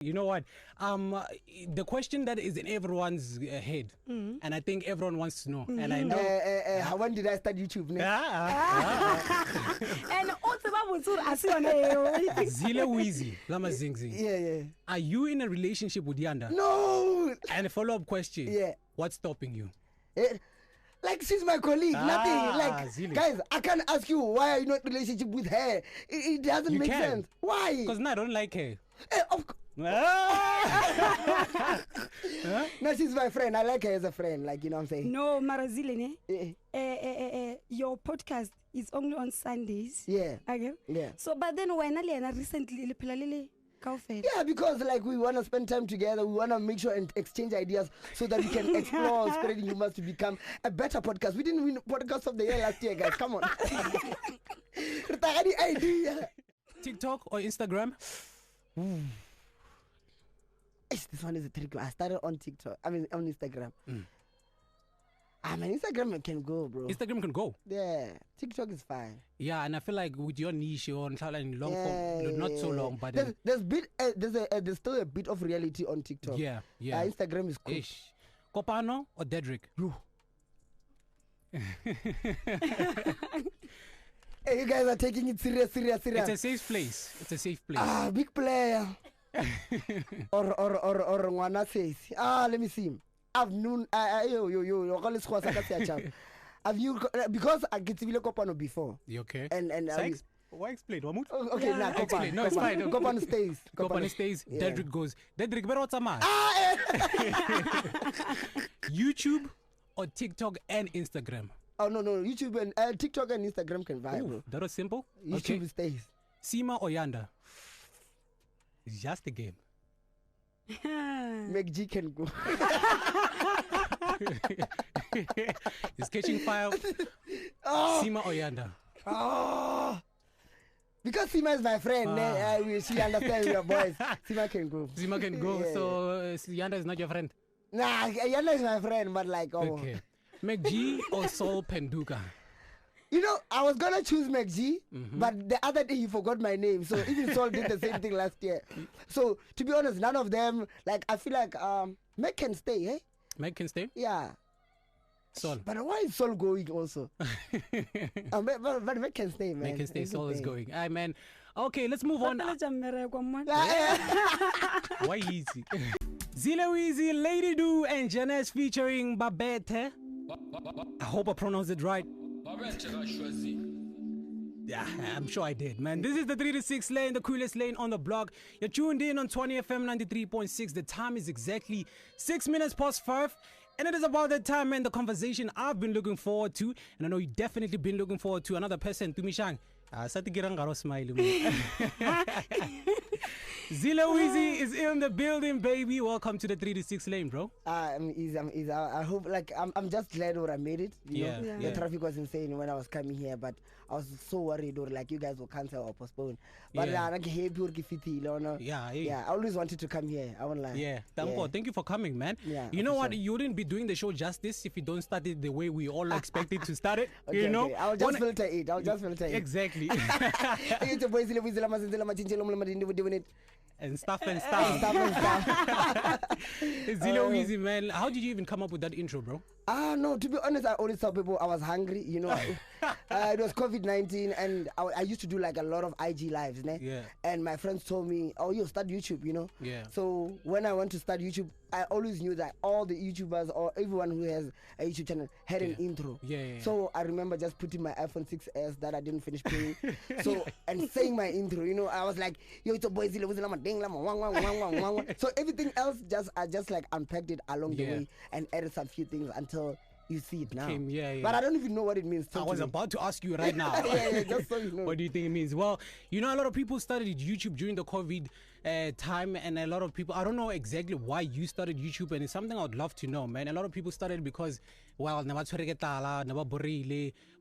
You know what? The question that is in everyone's head, and I think everyone wants to know, and I know. When did I start YouTube? And also, Zille Wizzy, Lama Zingzi. Yeah. Are you in a relationship with Yanda? No. And a follow-up question. Yeah. What's stopping you? Like she's my colleague, nothing. Like Zille. guys, I can't ask you why are you not in a relationship with her. It doesn't make sense. Why? Because I don't like her. Of course. No, she's my friend. I like her as a friend. Like, you know what I'm saying? No, Marazile, your podcast is only on Sundays. Yeah. Okay. Yeah. So, but then when I recently, yeah, because like we want to spend time together, we want to make sure and exchange ideas so that we can explore spreading humor to become a better podcast. We didn't win podcast of the year last year, guys. Come on. TikTok or Instagram? This one is a trick. I started on TikTok. I mean, on Instagram. Instagram can go, bro. Instagram can go. Yeah, TikTok is fine. Yeah, and I feel like with your niche, you're on long form, not so long, but there's still a bit of reality on TikTok. Yeah. Instagram is cool. Kopano or Dedrick? Hey, you guys are taking it serious. It's a safe place. Big player. or Ngwana says, let me see. I've known because I get to Kopano before. You okay? And why explain? Okay, yeah. Kopano. No, it's fine. Kopano stays. Kopano stays. Yeah. Dedrick goes. Dedrick, better what's a man? YouTube or TikTok and Instagram? Oh no, YouTube and TikTok and Instagram can vibe. Bro. That was simple. YouTube stays. Seemah or Yanda? It's just a game. MacG can go. He's catching fire. Seemah or Yanda? Because Seemah is my friend, she understands your voice. Seemah can go. Seemah can go. Yeah. So Yanda is not your friend? Nah, Yanda is my friend, but like, Okay. MacG or Phenduka? You know, I was gonna choose MacG, but the other day he forgot my name. So even Sol did the same thing last year. So to be honest, none of them. Like I feel like Mac can stay, eh? Mac can stay. Yeah. Sol. But why is Sol going also? but Mac can stay, man. Mac can stay. Sol is going. Aye, man. Okay, let's move on. Why easy? Zille Wizzy, Lady Do, and Janice featuring Babette. I hope I pronounced it right. Yeah, I'm sure I did, man. This is the 3 to 6 lane, the coolest lane on the block. You're tuned in on 20 FM 93.6. The time is exactly 6 minutes past 5. And it is about that time, man, the conversation I've been looking forward to. And I know you've definitely been looking forward to another person, Tumishang. Zille Wizzy is in the building, baby. Welcome to the 3 to 6 lane, bro. I hope, like, I'm just glad I made it. You know? The traffic was insane when I was coming here, but I was so worried, or like you guys will cancel or postpone. But I always wanted to come here. I won't lie. Yeah, thank you for coming, man. Yeah, you know what? You wouldn't be doing the show justice if you don't start it the way we all expected to start it. Okay, you know, okay. I'll just filter it. Exactly. and stuff. Zille Wizzy, man. How did you even come up with that intro, bro? No, to be honest, I always tell people I was hungry, you know. It was COVID-19 and I used to do like a lot of IG lives, né? Yeah. And my friends told me, oh, you start YouTube, you know. Yeah. So when I went to start YouTube, I always knew that all the YouTubers or everyone who has a YouTube channel had an intro. Yeah. So I remember just putting my iPhone 6s that I didn't finish paying. And saying my intro, you know, I was like, yo, it's a boy Zille Wizzy, so everything else I just like unpacked it along the way and added some few things until you see it now. But I don't even know what it means. I was about to ask you right now. Just so you know. What do you think it means? Well, you know, a lot of people started YouTube during the COVID time, and a lot of people, I don't know exactly why you started YouTube, and it's something I would love to know, man. A lot of people started because, well,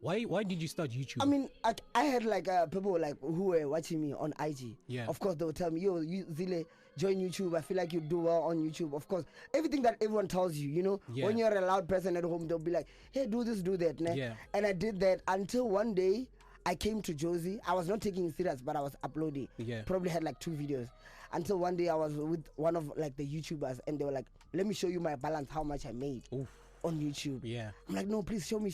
why did you start YouTube? I mean, I had like people like who were watching me on IG. Yeah. Of course, they would tell me, yo, Zille, join YouTube. I feel like you do well on YouTube. Of course, everything that everyone tells you, you know, when you're a loud person at home, they'll be like, hey, do this, do that. Né? Yeah. And I did that until one day I came to Josie. I was not taking it serious, but I was uploading. Yeah. Probably had like 2 videos. Until one day I was with one of like the YouTubers, and they were like, "Let me show you my balance, how much I made on YouTube." Yeah. I'm like, "No, please show me.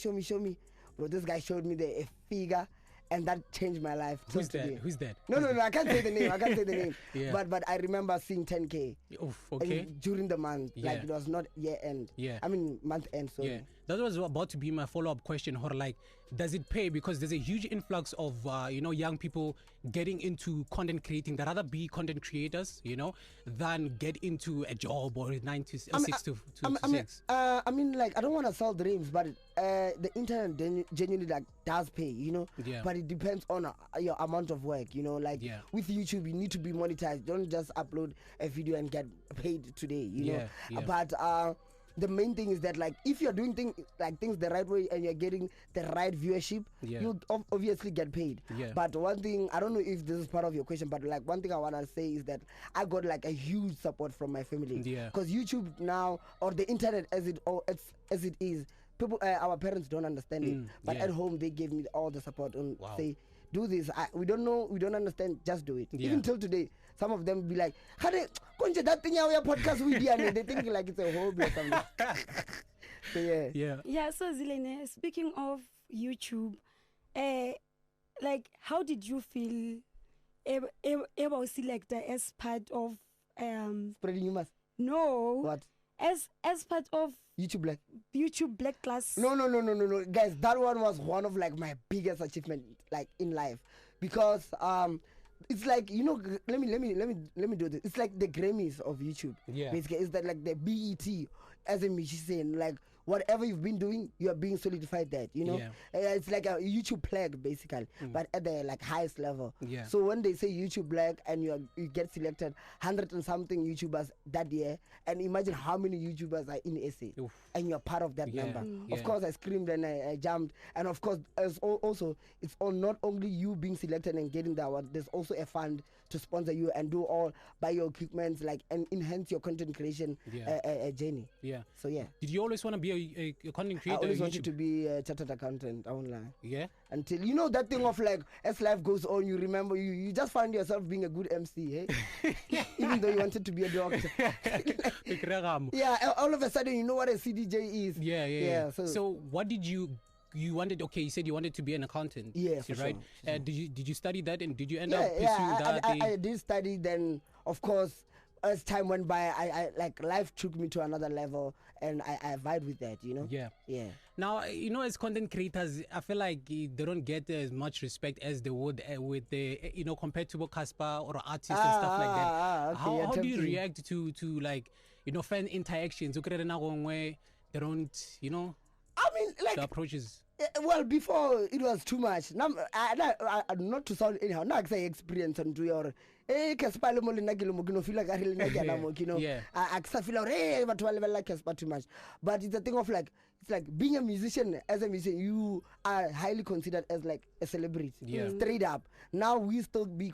Bro, this guy showed me a figure, and that changed my life. Who's that? No, I can't say the name. Yeah. But I remember seeing 10K. Oof, okay. During the month, Yeah. like it was not year end. Yeah. I mean month end. So Yeah, that was about to be my follow-up question. Or like, does it pay? Because there's a huge influx of young people getting into content creating that rather be content creators, than get into a job or 9 to 6 to 6. I mean, like I don't want to sell dreams, but the internet genuinely like does pay, Yeah. But it depends on your amount of work, Like Yeah. with YouTube, you need to be monetized. Don't just upload a video and get paid today, Yeah, yeah. But the main thing is that like if you're doing things the right way and you're getting the right viewership, Yeah. you'll obviously get paid. Yeah. But one thing, I don't know if this is part of your question, but like one thing I want to say is that I got like a huge support from my family. Yeah. Because YouTube now, or the internet as it is, people, our parents don't understand it. But yeah. at home they gave me all the support and Wow. say, do this. We don't know, we don't understand, just do it. Yeah. Even till today, some of them be like, "Konje, that thing your podcast with you," and they think like it's a hobby or something. So yeah. Yeah. Yeah, so Zille, speaking of YouTube, like how did you feel about selector as part of Spreading rumors. no What? as part of YouTube Black. YouTube Black Class? No, guys, that one was one of like my biggest achievement like in life, because it's like, let me do this. It's like the Grammys of YouTube. Yeah. Basically, it's that like the BET as a musician, like whatever you've been doing, you are being solidified that, Yeah. It's like a YouTube plaque basically, but at the like highest level. Yeah. So when they say YouTube Black and you get selected 100 and something YouTubers that year, and imagine how many YouTubers are in SA, Oof. and you're part of that Yeah. number. Yeah. Of course, I screamed and I jumped, and of course, also it's all not only you being selected and getting that one. There's also a fund to sponsor you and do all buy your equipment, like, and enhance your content creation journey. Yeah. So yeah. Did you always want to be a content I creator? always on wanted YouTube? to be a chartered accountant. I won't lie. Yeah. Until that thing of like, as life goes on, you remember you just find yourself being a good MC, even though you wanted to be a doctor. Yeah, all of a sudden you know what a CDJ is. Yeah. So what did you wanted? Okay, you said you wanted to be an accountant. Yeah, for right. sure. Did you study that, and did you end up pursuing that? I did study. Then of course, as time went by, I like life took me to another level, and I vibe with that. Yeah. Now, as content creators, I feel like they don't get as much respect as they would with the, compared to Casper or artists and stuff like that. Okay, How do you react to like, fan interactions? Where they don't, I mean, like the approaches. Well, before it was too much. Now, not to sound anyhow. Now I say experience and do your. Casper mo le nna ke le mo ke no feel like I really like Yeah. I feel like but I like Casper too much. But it's a thing of like, it's like being a musician. As a musician, you are highly considered as like a celebrity. Yeah. Straight up. Now we still we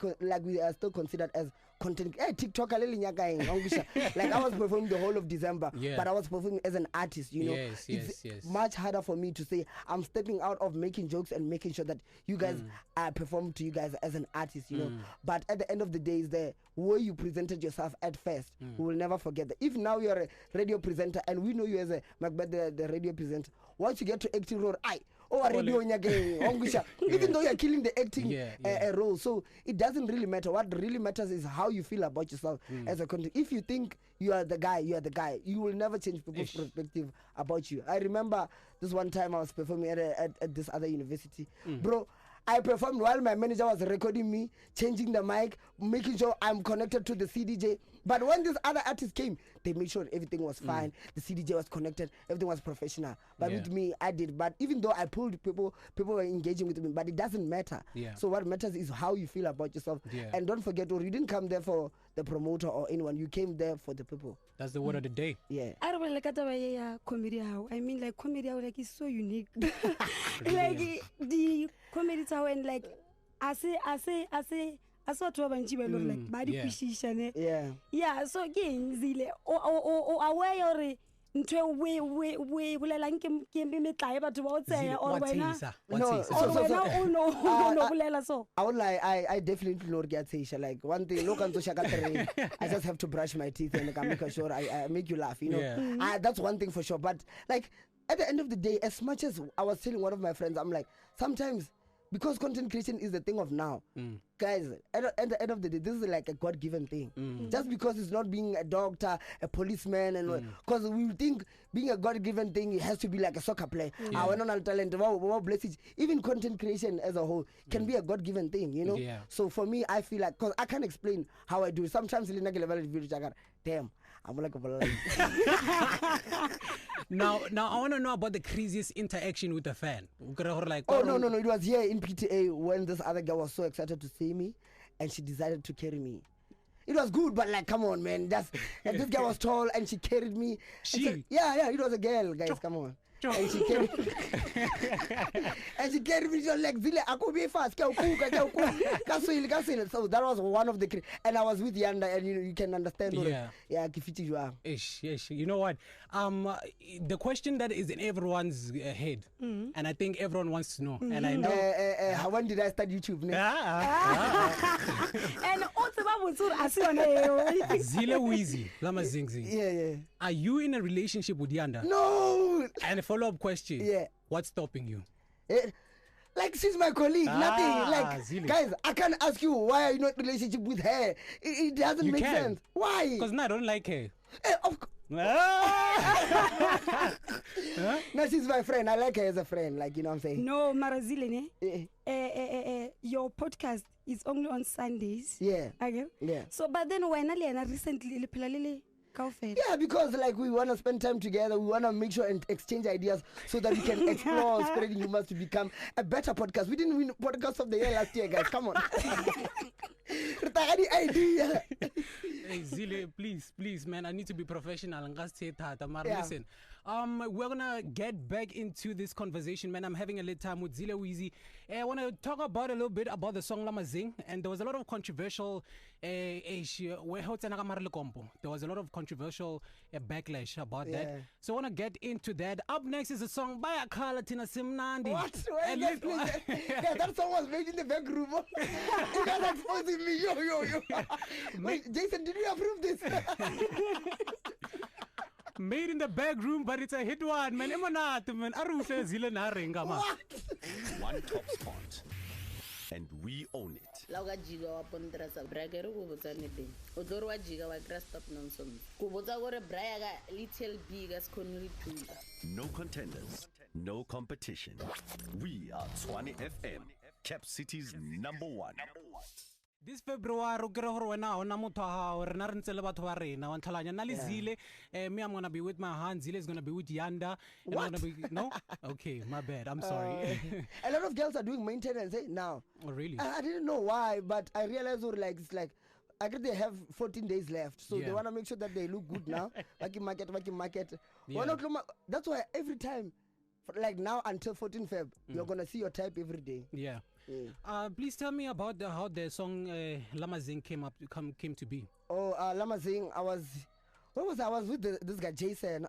are still considered as content. TikTok like I was performing the whole of December, Yeah. but I was performing as an artist. Yes, it's yes. much harder for me to say I'm stepping out of making jokes and making sure that you guys perform to you guys as an artist. But at the end of the day, is the way you presented yourself at first. We will never forget that. If now you're a radio presenter and we know you as a MacG, the radio presenter, once you get to acting role, radio even though you're killing the acting role, so it doesn't really matter. What really matters is how you feel about yourself as a content. If you think you are the guy, you will never change people's perspective about you. I remember this one time I was performing at this other university, bro. I performed while my manager was recording me, changing the mic, making sure I'm connected to the CDJ. But when this other artist came, they made sure everything was fine. The CDJ was connected, everything was professional. But with me, I did. But even though I pulled people were engaging with me, but it doesn't matter. Yeah. So what matters is how you feel about yourself. Yeah. And don't forget, or you didn't come there for the promoter or anyone. You came there for the people. That's the word of the day. Yeah. I don't like comedy how. I mean, like comedy how like is so unique. Like the comedy how, and like I say to abanjibelo like body Yeah. position. Yeah. Yeah, so again Zille o aware or ntwe we bolelang ke metlae batho ba o tseya or wena no bolela so I won't lie, I definitely know get Tisha. Like one thing, look on Shaka, I just have to brush my teeth and I make sure I make you laugh, you know. Yeah. That's one thing for sure. But like at the end of the day, as much as I was telling one of my friends, I'm like, sometimes because content creation is the thing of now, guys, at the end of the day, this is like a God-given thing. Just because it's not being a doctor, a policeman, and because we think being a God-given thing, it has to be like a soccer player. We're not talent. Even content creation as a whole can be a God-given thing, you know. Yeah. So for me, I feel like, because I can't explain how I do it. Sometimes damn, I'm like Now I want to know about the craziest interaction with the fan. Like, oh no, it was here in PTA when this other girl was so excited to see me and she decided to carry me. It was good, but like, come on, man. And this girl was tall and she carried me. Yeah, it was a girl, guys. Come on. And she carried me. She was like, Zille, I could be fast. So that was one of the and I was with Yanda, and you can understand. Ish. You know what? The question that is in everyone's head, and I think everyone wants to know, and I know. When did I start YouTube? And Zille Wizzy, Lama Zingzi. Yeah. Are you in a relationship with Yanda? No. And a follow-up question. Yeah. What's stopping you? Like she's my colleague, nothing. Like Zille. guys, I can't ask you why are you not in a relationship with her. It doesn't make sense. Why? Because I don't like her. Of course. No, she's my friend. I like her as a friend. Like, you know what I'm saying? No, Marazile, your podcast is only on Sundays. Yeah. Okay? Yeah. So, but then when I recently, yeah, because like we want to spend time together, we want to make sure and exchange ideas so that we can explore spreading humors to become a better podcast. We didn't win podcast of the year last year, guys. Come on. Any idea? Hey, Zille, please, man, I need to be professional. Yeah. Listen, we're gonna get back into this conversation, man. I'm having a little time with Zille Wizzy. I want to talk about a little bit about the song Lamazing, and there was a lot of controversial there was a lot of controversial backlash about that. So I want to get into that. Up next is a song by Akala Tina Simnandi. What? Yeah, that song was made in the back room. You guys are exposing me. Yo. Wait, Jason, did we approve this? Made in the back room, but it's a hit one, man. Man. What? One top spot, and we own it. No contenders, no competition. We are Tshwane FM, Cap City's number one. This February, me, I'm gonna be with my hand. Zille is gonna be with Yanda. What? No? Okay, my bad. I'm sorry. A lot of girls are doing maintenance now. Oh, really? I didn't know why, but I realized it's like I guess they have 14 days left, so they want to make sure that they look good now. Market. Yeah. That's why every time, like now until 14 Feb, you're gonna see your type every day. Yeah. Please tell me about how the song Lamazing came to be. Oh, Lamazing, I was with this guy Jason.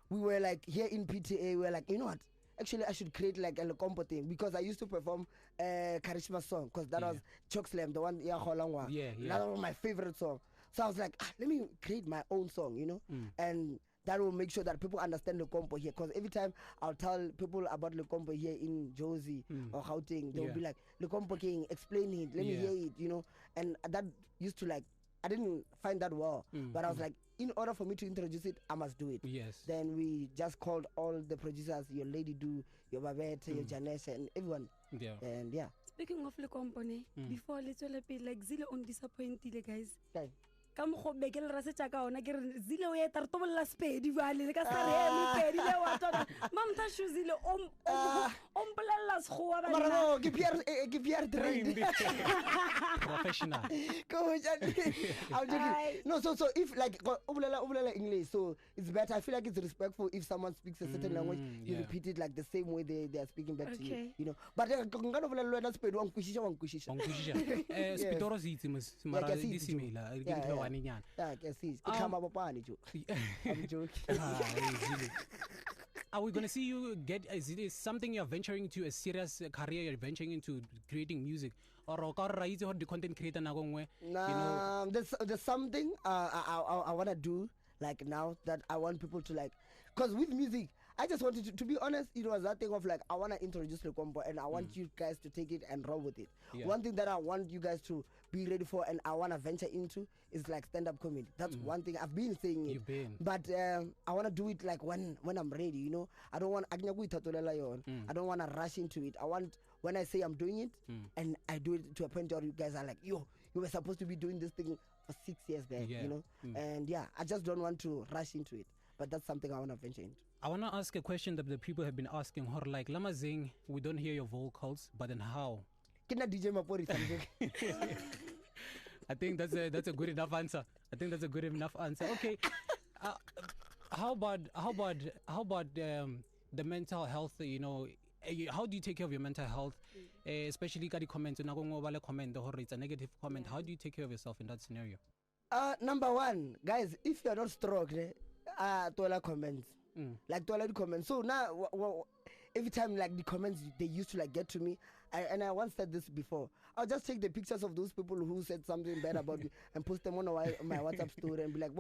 We were like here in PTA. We were like, you know what? Actually, I should create like a compo thing because I used to perform Karishma song because that was Chok Slam, the one Holangwa. Yeah. That was my favorite song. So I was like, let me create my own song, you know, and that will make sure that people understand the compo here. Because every time I'll tell people about the compo here in Josie or Gauteng, they'll be like, the compo king, explain it, let me hear it, you know. And that used to like, I didn't find that well, but I was like, in order for me to introduce it, I must do it. Yes. Then we just called all the producers, your Lady Do, your Babette, your Janessa, and everyone. Yeah. And Speaking of the company, before let's like Zille on disappointed guys. Okay. Come home, make a rasaka on a Zille way tartola spade, you are like a pedi, Mam Tashu Zille Omplalas Hoa. Give Pierre trained. Professional. I'm joking. No, so if like Ublela English, so it's better. I feel like it's respectful if someone speaks a certain language, you repeat it like the same way they are speaking back to you. You know. But kind of like sped one kushisha. Spitoro funny nyana. Yeah, I can see. I'm joking. Zille. Are we gonna see you get? Is it something you're venturing into a serious career? You're venturing into creating music, or the content creator na gongwe? Nah, there's something I wanna do like now that I want people to like, cause with music. I just wanted to be honest, it was that thing of like, I want to introduce the combo and I want you guys to take it and roll with it. Yeah. One thing that I want you guys to be ready for and I want to venture into is like stand-up comedy. That's one thing I've been saying it. You've been. But I want to do it like when I'm ready, you know. I don't want to rush into it. I want, when I say I'm doing it and I do it to a point where you guys are like, yo, you were supposed to be doing this thing for 6 years back, you know. And yeah, I just don't want to rush into it. But that's something I want to venture into. I want to ask a question that the people have been asking her, like, Lama Zing, we don't hear your vocals, but then how? Can I DJ Mapori something? I think that's a good enough answer. Okay. How about the mental health, you know, how do you take care of your mental health? Especially the comment, it's a negative comment. How do you take care of yourself in that scenario? Number one, guys, if you're not strong, toilet comments. Like toilet comments. So now every time like the comments they used to like get to me, and I once said this before, I'll just take the pictures of those people who said something bad about me and post them on my WhatsApp story and be like,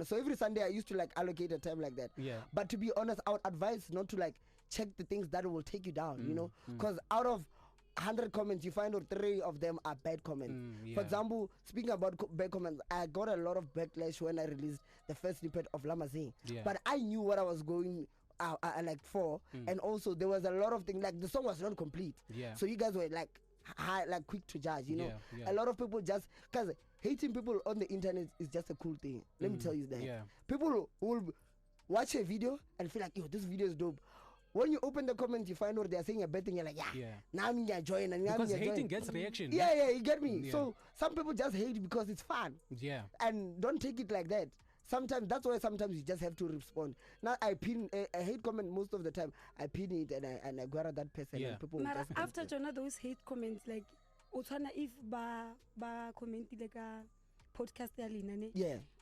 so every Sunday I used to like allocate a time like that. Yeah. But to be honest, I would advise not to like check the things that will take you down, you know, because out of 100 comments, you find out 3 of them are bad comments. For example, speaking about bad comments, I got a lot of backlash when I released the first snippet of Lama Zing. But I knew what I was going like for, and also there was a lot of things like the song was not complete. So you guys were like quick to judge, you know. A lot of people just because hating people on the internet is just a cool thing. Let me tell you that. People will watch a video and feel like, yo, this video is dope. When you open the comments, you find out they're saying a bad thing. You're like, now I'm gonna join. Because hating gets reaction. Yeah, you get me. So some people just hate because it's fun. And don't take it like that. Sometimes that's why sometimes you just have to respond. Now I pin a hate comment most of the time. I pin it and I go at that person. And people but after Jonah, those hate comments like, if ba comment like a podcast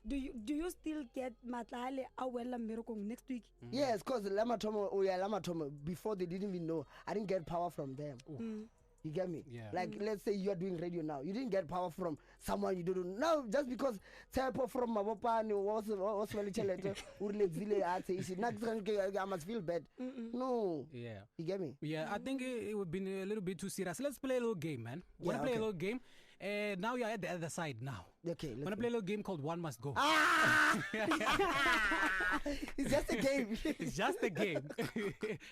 do you still get matlale awela mmereko next week? Yes, because Lamatomo before they didn't even know, I didn't get power from them. You get me? Like let's say you are doing radio now, you didn't get power from someone you don't know. Just because type from Kopano was Zille, I must feel bad. No. You get me? I think it would be a little bit too serious. Let's play a little game, man. Wanna play a little game? Now you're at the other side now. Okay. Wanna play a little game called One Must Go? It's just a game. It's just a game.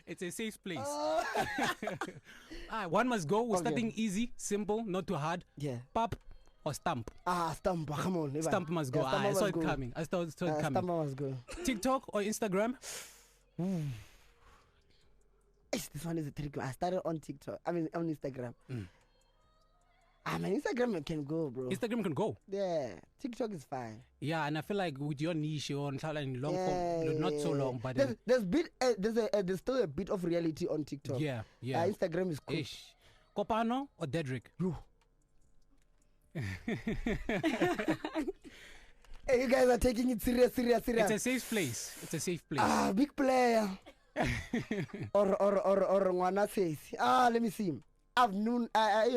It's a safe place. One Must Go. We're starting easy, simple, not too hard. Pop or stamp? Stamp. Come on. Stamp must go. I saw it coming. Stamp must go. TikTok or Instagram? This one is a trick. I started on TikTok. I mean, on Instagram. Instagram can go, bro. Instagram can go. Yeah, TikTok is fine. Yeah, and I feel like with your niche on long form, not so long, but there's still a bit of reality on TikTok. Yeah. Instagram is cool. Kopano or Dedrick? Hey, you guys are taking it serious. It's a safe place. Big player. or Ngwana says. Let me see. I've known I've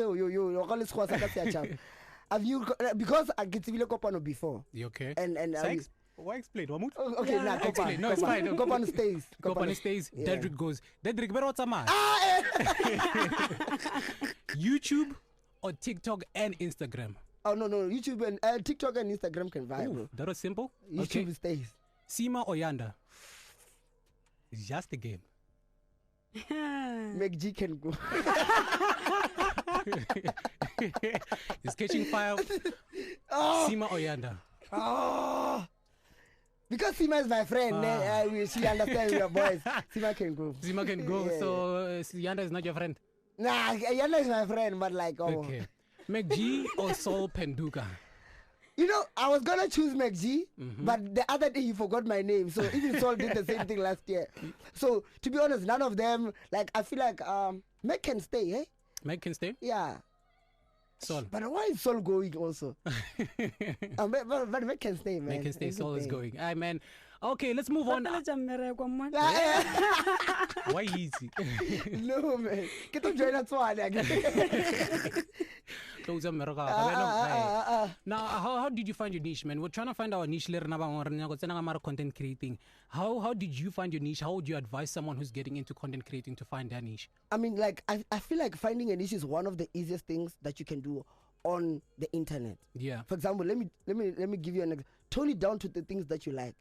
you because I get to Kopano before. You okay? And why explain? Okay, nah, explain. No, it's fine. Kopano stays. Kopano stays. Yeah. Dedrick goes. Dedrick, but what's a man? YouTube or TikTok and Instagram? Oh no, YouTube and TikTok and Instagram can vibe. Bro. That was simple. YouTube stays. Seemah or Yanda? It's just a game. MacG can go. It's catching fire. Seemah or Yanda? Because Seemah is my friend, she understands your boys. Seemah can go. Seemah can go. Yeah. So Yanda is not your friend? Nah, Yanda is my friend, but like, Okay. MacG or Phenduka? You know, I was gonna choose MacG, but the other day he forgot my name. So even Sol did the same thing last year. So to be honest, none of them. Like I feel like MacG can stay, eh? MacG can stay? Yeah. Sol. But why is Sol going also? But we can stay, man. They can stay. Sol is going. All right, man. Okay, let's move on. Why easy? No, man. Get to join us one again. Now, how did you find your niche, man? We're trying to find our niche. Content creating. How did you find your niche? How would you advise someone who's getting into content creating to find their niche? I mean, like, I feel like finding a niche is one of the easiest things that you can do on the internet. Yeah. For example, let me give you an example. Tone it down to the things that you like.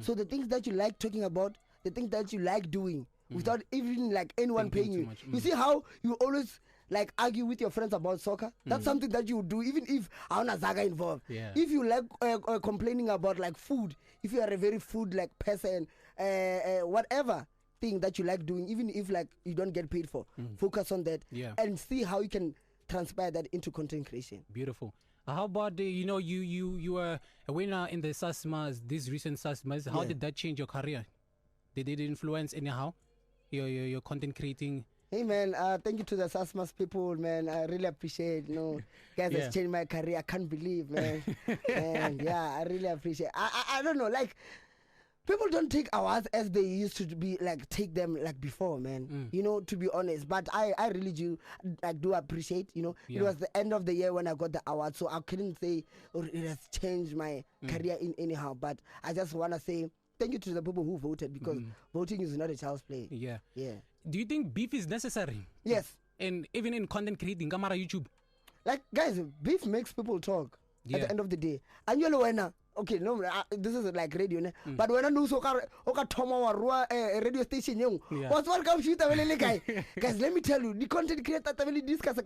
So the things that you like talking about, the things that you like doing, without even like anyone paying you. You see how you always like argue with your friends about soccer? That's something that you do even if Auna Zaga involved. Yeah. If you like complaining about like food, if you are a very food like person, whatever thing that you like doing, even if like you don't get paid for, focus on that and see how you can transpire that into content creation. Beautiful. How about you were a winner in the Seemahs, these recent Seemahs. How did that change your career? Did it influence anyhow your content creating? Hey man, thank you to the Seemahs people, man. I really appreciate. Guys, has changed my career. I can't believe, man. And yeah, I really appreciate. I don't know, like. People don't take awards as they used to be, like take them like before, man. To be honest. But I really do appreciate, It was the end of the year when I got the award, so I couldn't say it has changed my career in anyhow. But I just want to say thank you to the people who voted, because voting is not a child's play. Yeah. Yeah. Do you think beef is necessary? Yes. And even in content creating, Kamara YouTube. Like, guys, beef makes people talk at the end of the day. And you're winner. Okay, no, this is like radio, but when I know so Toma radio station, what's welcome shoot guy. Guys, let me tell you, the content creator really discuss.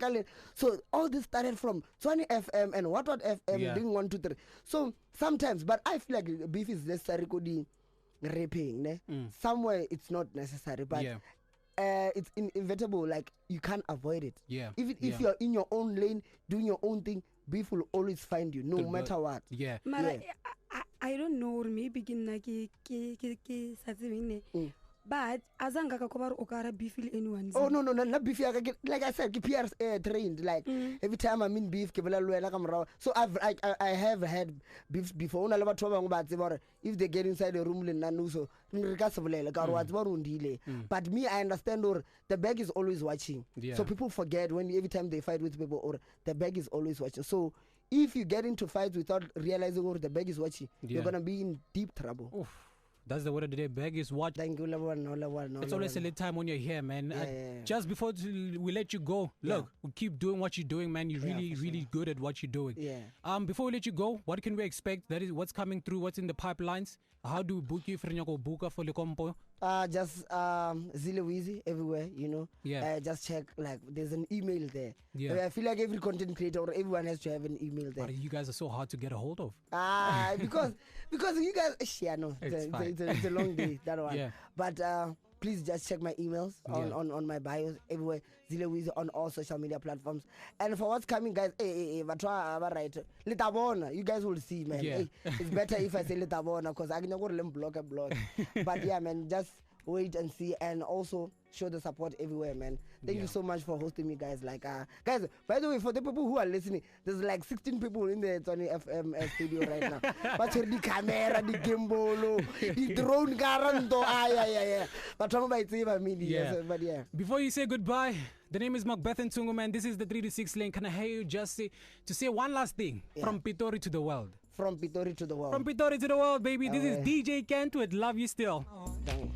So all this started from 20 FM and what FM doing 1, 2, 3. So sometimes, but I feel like beef is necessary. Rapping, somewhere it's not necessary, but it's inevitable. Like you can't avoid it. Yeah. Even if you're in your own lane doing your own thing, beef will always find you, no matter what. Yeah. I don't know, maybe but azanga kakobar okara beef anyone. Oh no, not beef. Like I said, PR trained. Like every time I'm in beef, so I have had beef before. If they get inside the room, but me, I understand. Or the bag is always watching. So people forget when every time they fight with people, or the bag is always watching. So if you get into fights without realizing or the bag is watching, you're gonna be in deep trouble. Oof. That's the word of the day. Beg is what. Thank you, It's always a little time when you're here, man. Just before we let you go, look, we keep doing what you're doing, man. You're really good at what you're doing. Yeah. Before we let you go, what can we expect? That is what's coming through. What's in the pipelines? How do we book you for Buka for the compo? Just Zille Wizzy everywhere, Yeah. Just check, like, there's an email there. Yeah. I feel like every content creator or everyone has to have an email there. But you guys are so hard to get a hold of. Because you guys, it's a long day, that one. Yeah. But please just check my emails on my bios everywhere. Zille Wizzy on all social media platforms. And for what's coming, guys, you guys will see, man. Yeah. It's better if I say Litabona, because I can go to blog. But yeah, man, just wait and see, and also show the support everywhere, man. Thank you so much for hosting me, guys. Like, guys, by the way, for the people who are listening, there's like 16 people in the 20 FM studio right now. But the camera, the gimbal, the drone, garanto, But but yeah. Before you say goodbye, the name is MacG man. This is the 3 to 6 lane. Can I hear you just say one last thing from Pitori to the world? From Pitori to the world. From Pitori to the world, baby. This is DJ Kent with Love You Still. Dang.